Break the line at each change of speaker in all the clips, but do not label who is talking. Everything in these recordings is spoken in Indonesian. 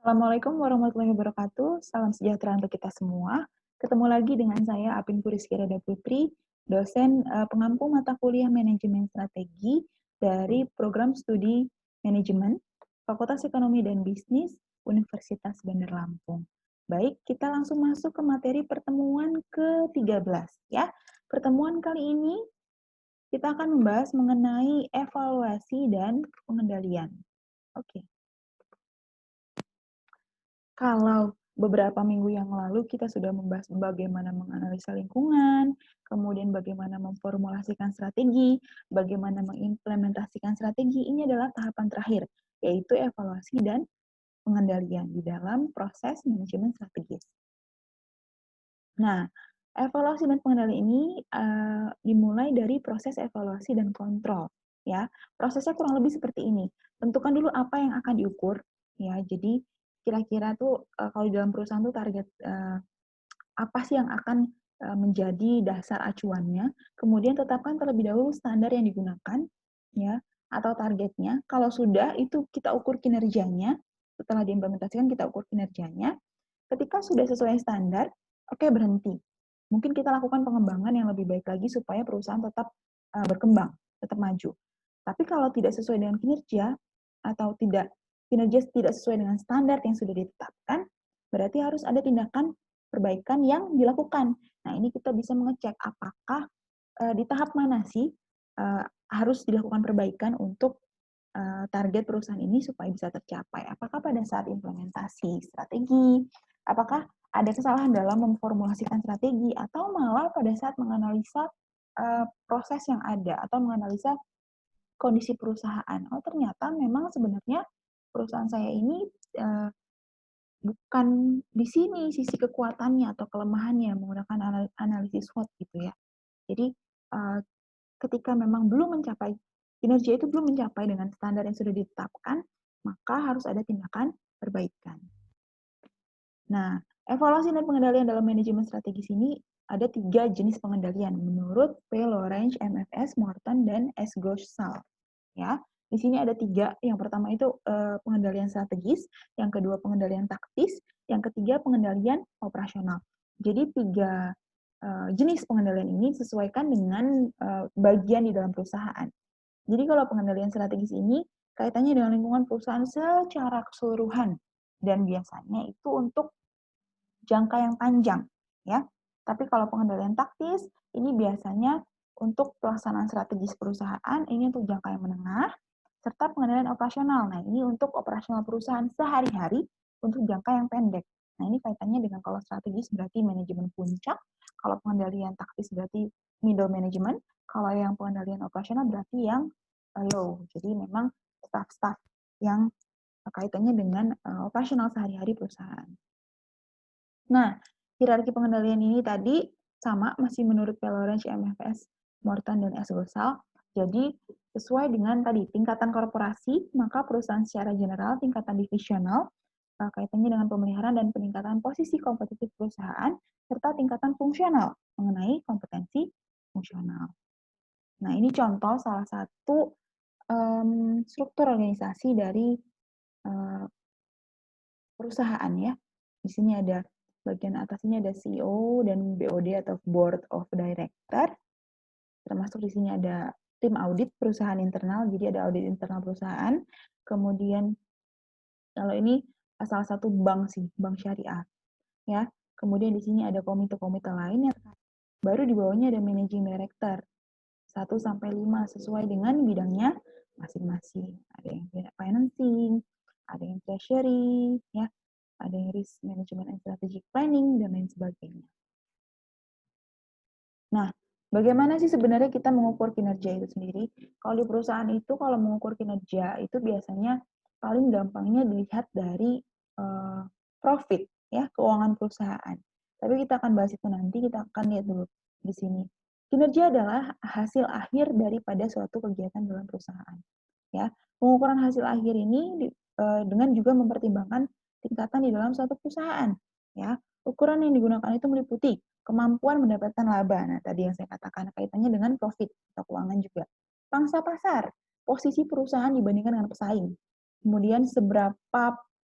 Assalamualaikum warahmatullahi wabarakatuh. Salam sejahtera untuk kita semua. Ketemu lagi dengan saya Apin Puriski Rada Putri, dosen pengampu mata kuliah Manajemen Strategi dari Program Studi Manajemen, Fakultas Ekonomi dan Bisnis, Universitas Bandar Lampung. Baik, kita langsung masuk ke materi pertemuan ke-13 ya. Pertemuan kali ini kita akan membahas mengenai evaluasi dan pengendalian. Oke. Kalau beberapa minggu yang lalu kita sudah membahas bagaimana menganalisa lingkungan, kemudian bagaimana memformulasikan strategi, bagaimana mengimplementasikan strategi, ini adalah tahapan terakhir, yaitu evaluasi dan pengendalian di dalam proses manajemen strategis. Nah, evaluasi dan pengendalian ini dimulai dari proses evaluasi dan kontrol. Ya, prosesnya kurang lebih seperti ini. Tentukan dulu apa yang akan diukur. Ya, jadi kira-kira tuh kalau di dalam perusahaan tuh target apa sih yang akan menjadi dasar acuannya. Kemudian tetapkan terlebih dahulu standar yang digunakan, ya, atau targetnya. Kalau sudah, itu kita ukur kinerjanya. Setelah diimplementasikan, kita ukur kinerjanya. Ketika sudah sesuai standar, oke, berhenti. Mungkin kita lakukan pengembangan yang lebih baik lagi supaya perusahaan tetap berkembang, tetap maju. Tapi kalau tidak sesuai dengan kinerja atau kinerja tidak sesuai dengan standar yang sudah ditetapkan, berarti harus ada tindakan perbaikan yang dilakukan. Nah, ini kita bisa mengecek apakah di tahap mana sih harus dilakukan perbaikan untuk target perusahaan ini supaya bisa tercapai. Apakah pada saat implementasi strategi, apakah ada kesalahan dalam memformulasikan strategi, atau malah pada saat menganalisa proses yang ada, atau menganalisa kondisi perusahaan. Oh, ternyata memang sebenarnya perusahaan saya ini bukan di sini sisi kekuatannya atau kelemahannya menggunakan analisis SWOT gitu ya. Jadi ketika memang belum mencapai kinerja itu belum mencapai dengan standar yang sudah ditetapkan, maka harus ada tindakan perbaikan. Nah, evaluasi dan pengendalian dalam manajemen strategis ini ada 3 jenis pengendalian menurut P. Lawrence, MFS, Morton, dan S. Gosal. Ya, di sini ada 3. Yang pertama itu pengendalian strategis, yang kedua pengendalian taktis, yang ketiga pengendalian operasional. Jadi 3 jenis pengendalian ini sesuaikan dengan bagian di dalam perusahaan. Jadi kalau pengendalian strategis ini kaitannya dengan lingkungan perusahaan secara keseluruhan dan biasanya itu untuk jangka yang panjang, ya. Tapi kalau pengendalian taktis ini biasanya untuk pelaksanaan strategis perusahaan, ini untuk jangka yang menengah, serta pengendalian operasional. Nah, ini untuk operasional perusahaan sehari-hari untuk jangka yang pendek. Nah, ini kaitannya dengan kalau strategis berarti manajemen puncak, kalau pengendalian taktis berarti middle management, kalau yang pengendalian operasional berarti yang low. Jadi memang staff-staff yang kaitannya dengan operasional sehari-hari perusahaan. Nah, hierarki pengendalian ini tadi sama masih menurut P. Lawrence, MFS, Morton, dan S. Gosal. Jadi, sesuai dengan tadi tingkatan korporasi, maka perusahaan secara general, tingkatan divisional, kaitannya dengan pemeliharaan dan peningkatan posisi kompetitif perusahaan, serta tingkatan fungsional mengenai kompetensi fungsional. Nah, ini contoh salah satu struktur organisasi dari perusahaan ya. Di sini ada bagian atas ini ada CEO dan BOD atau Board of Director. Termasuk di sini ada tim audit perusahaan internal, jadi ada audit internal perusahaan. Kemudian kalau ini salah satu bank sih, bank syariah. Ya. Kemudian di sini ada komite-komite lain yang baru di bawahnya ada managing director 1 sampai 5 sesuai dengan bidangnya masing-masing. Ada yang financing, ada yang treasury, ya, ada yang risk management and strategic planning, dan lain sebagainya. Nah, bagaimana sih sebenarnya kita mengukur kinerja itu sendiri? Kalau di perusahaan itu, kalau mengukur kinerja itu biasanya paling gampangnya dilihat dari profit, ya, keuangan perusahaan. Tapi kita akan bahas itu nanti, kita akan lihat dulu di sini. Kinerja adalah hasil akhir daripada suatu kegiatan dalam perusahaan. Ya, pengukuran hasil akhir ini dengan juga mempertimbangkan tingkatan di dalam suatu perusahaan. Ya, ukuran yang digunakan itu meliputi kemampuan mendapatkan laba. Nah, tadi yang saya katakan kaitannya dengan profit atau keuangan juga. Pangsa pasar, posisi perusahaan dibandingkan dengan pesaing. Kemudian seberapa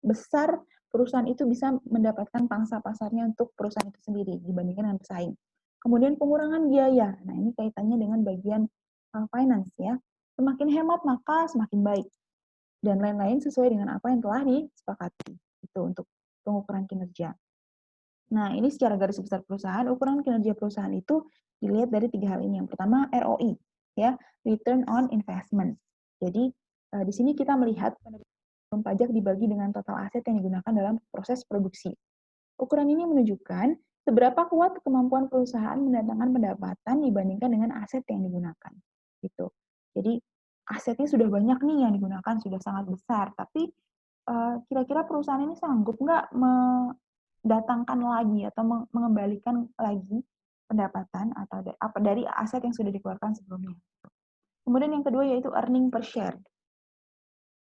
besar perusahaan itu bisa mendapatkan pangsa pasarnya untuk perusahaan itu sendiri dibandingkan dengan pesaing. Kemudian pengurangan biaya. Nah, ini kaitannya dengan bagian finance ya. Semakin hemat maka semakin baik. Dan lain-lain sesuai dengan apa yang telah disepakati. Itu untuk pengukuran kinerja. Nah, ini secara garis besar perusahaan, ukuran kinerja perusahaan itu dilihat dari 3 hal ini. Yang pertama ROI, ya, Return on Investment. Jadi, di sini kita melihat pajak dibagi dengan total aset yang digunakan dalam proses produksi. Ukuran ini menunjukkan seberapa kuat kemampuan perusahaan mendatangkan pendapatan dibandingkan dengan aset yang digunakan. Gitu. Jadi asetnya sudah banyak nih yang digunakan, sudah sangat besar, tapi kira-kira perusahaan ini sanggup nggak mendatangkan lagi atau mengembalikan lagi pendapatan atau dari aset yang sudah dikeluarkan sebelumnya. Kemudian yang kedua yaitu earning per share.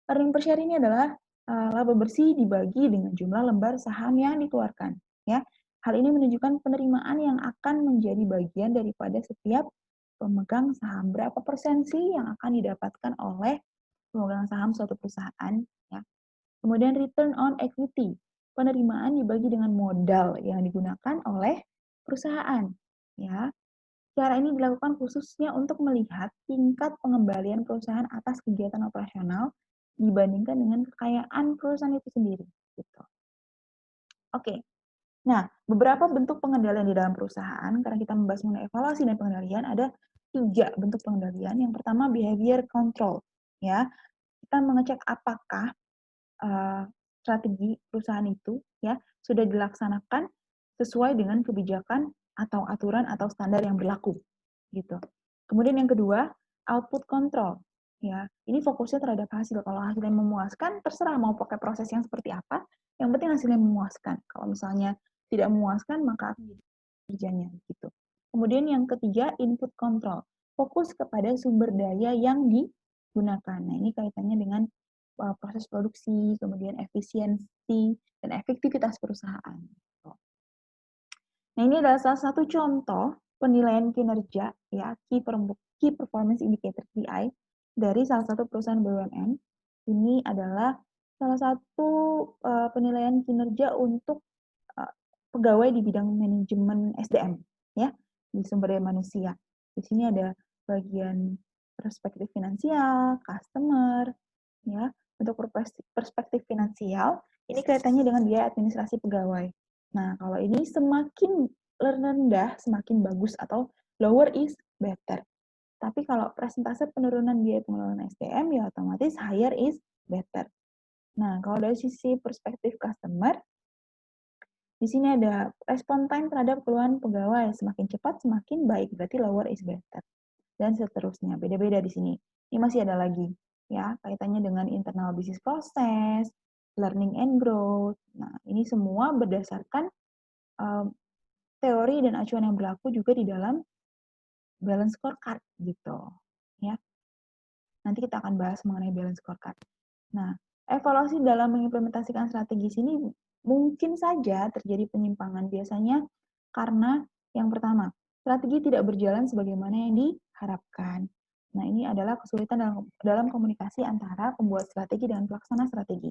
Earning per share ini adalah laba bersih dibagi dengan jumlah lembar saham yang dikeluarkan. Ya, hal ini menunjukkan penerimaan yang akan menjadi bagian daripada setiap pemegang saham. Berapa persen sih yang akan didapatkan oleh pemegang saham suatu perusahaan? Ya. Kemudian return on equity, penerimaan dibagi dengan modal yang digunakan oleh perusahaan. Ya, cara ini dilakukan khususnya untuk melihat tingkat pengembalian perusahaan atas kegiatan operasional dibandingkan dengan kekayaan perusahaan itu sendiri. Gitu. Oke, nah beberapa bentuk pengendalian di dalam perusahaan, karena kita membahas mengenai evaluasi dan pengendalian, ada 3 bentuk pengendalian. Yang pertama behavior control, ya, kita mengecek apakah strategi perusahaan itu ya sudah dilaksanakan sesuai dengan kebijakan atau aturan atau standar yang berlaku gitu. Kemudian yang kedua, output control. Ya, ini fokusnya terhadap hasil. Kalau hasilnya memuaskan, terserah mau pakai proses yang seperti apa, yang penting hasilnya memuaskan. Kalau misalnya tidak memuaskan, maka akan jadi kerjanya gitu. Kemudian yang ketiga, input control. Fokus kepada sumber daya yang digunakan. Nah, ini kaitannya dengan proses produksi, kemudian efisiensi dan efektivitas perusahaan. Nah, ini adalah salah satu contoh penilaian kinerja ya, key performance indicator KPI dari salah satu perusahaan BUMN. Ini adalah salah satu penilaian kinerja untuk pegawai di bidang manajemen SDM ya, di sumber daya manusia. Di sini ada bagian perspektif finansial, customer ya. Untuk perspektif finansial, ini kaitannya dengan biaya administrasi pegawai. Nah, kalau ini semakin rendah, semakin bagus atau lower is better. Tapi kalau persentase penurunan biaya pengelolaan SDM, ya otomatis higher is better. Nah, kalau dari sisi perspektif customer, di sini ada respon time terhadap keluhan pegawai. Semakin cepat, semakin baik. Berarti lower is better. Dan seterusnya. Beda-beda di sini. Ini masih ada lagi. Ya, kaitannya dengan internal business process, learning and growth. Nah, ini semua berdasarkan teori dan acuan yang berlaku juga di dalam balance scorecard gitu. Ya. Nanti kita akan bahas mengenai balance scorecard. Nah, evaluasi dalam mengimplementasikan strategi sini mungkin saja terjadi penyimpangan biasanya karena yang pertama, strategi tidak berjalan sebagaimana yang diharapkan. Nah, ini adalah kesulitan dalam komunikasi antara pembuat strategi dan pelaksana strategi.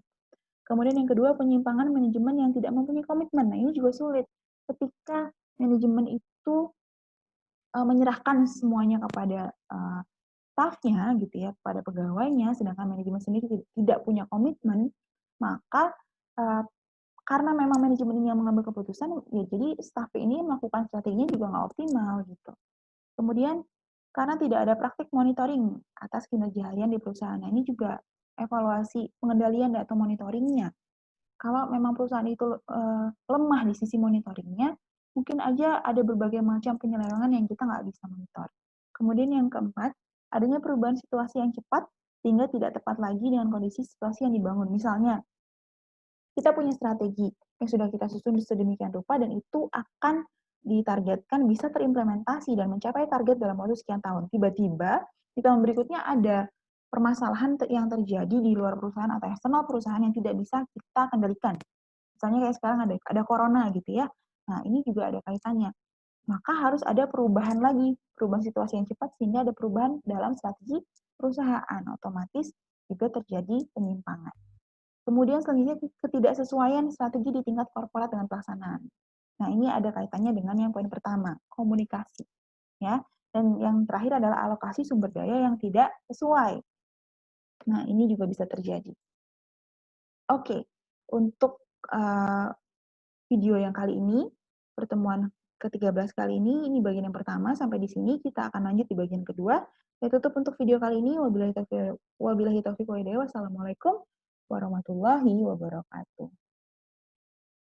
Kemudian yang kedua, penyimpangan manajemen yang tidak mempunyai komitmen. Nah, ini juga sulit. Ketika manajemen itu menyerahkan semuanya kepada staff-nya gitu ya, kepada pegawainya, sedangkan manajemen sendiri tidak punya komitmen, maka karena memang manajemen ini yang mengambil keputusan, ya jadi staff ini melakukan strateginya juga nggak optimal gitu. Kemudian karena tidak ada praktik monitoring atas kinerja harian di perusahaan, nah ini juga evaluasi pengendalian atau monitoringnya. Kalau memang perusahaan itu lemah di sisi monitoringnya, mungkin aja ada berbagai macam penyelewengan yang kita nggak bisa monitor. Kemudian yang keempat, adanya perubahan situasi yang cepat sehingga tidak tepat lagi dengan kondisi situasi yang dibangun. Misalnya, kita punya strategi yang sudah kita susun sedemikian rupa dan itu akan ditargetkan bisa terimplementasi dan mencapai target dalam waktu sekian tahun. Tiba-tiba di tahun berikutnya ada permasalahan yang terjadi di luar perusahaan atau eksternal perusahaan yang tidak bisa kita kendalikan. Misalnya kayak sekarang ada corona gitu ya. Nah, ini juga ada kaitannya. Maka harus ada perubahan lagi, perubahan situasi yang cepat sehingga ada perubahan dalam strategi perusahaan. Otomatis juga terjadi penyimpangan. Kemudian selanjutnya ketidaksesuaian strategi di tingkat korporat dengan pelaksanaan. Nah, ini ada kaitannya dengan yang poin pertama, komunikasi, ya. Dan yang terakhir adalah alokasi sumber daya yang tidak sesuai. Nah, ini juga bisa terjadi. Oke, untuk video yang kali ini, pertemuan ke-13 kali ini bagian yang pertama, sampai di sini kita akan lanjut di bagian kedua. Saya tutup untuk video kali ini, wabillahi taufiq walhidayah, wassalamualaikum warahmatullahi wabarakatuh.